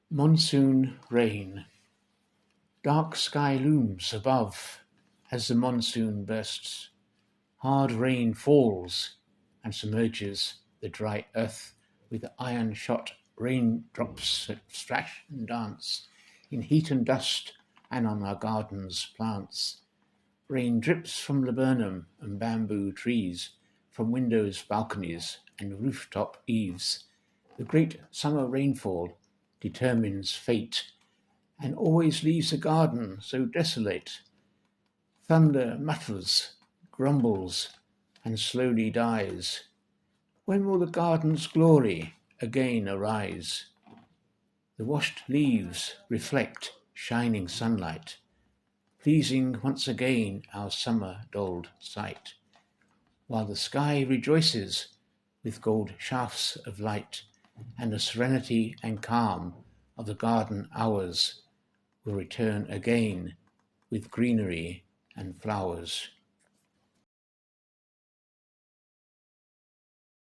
Monsoon rain. Dark sky looms above as the monsoon bursts. Hard rain falls and submerges the dry earth with iron-shot raindrops that splash and dance in heat and dust and on our gardens' plants. Rain drips from laburnum and bamboo trees, from windows, balconies, and rooftop eaves. The great summer rainfall determines fate, and always leaves the garden so desolate. Thunder mutters, grumbles, and slowly dies. When will the garden's glory again arise? The washed leaves reflect shining sunlight, pleasing once again our summer-dulled sight, while the sky rejoices with gold shafts of light, and the serenity and calm of the garden hours will return again with greenery and flowers.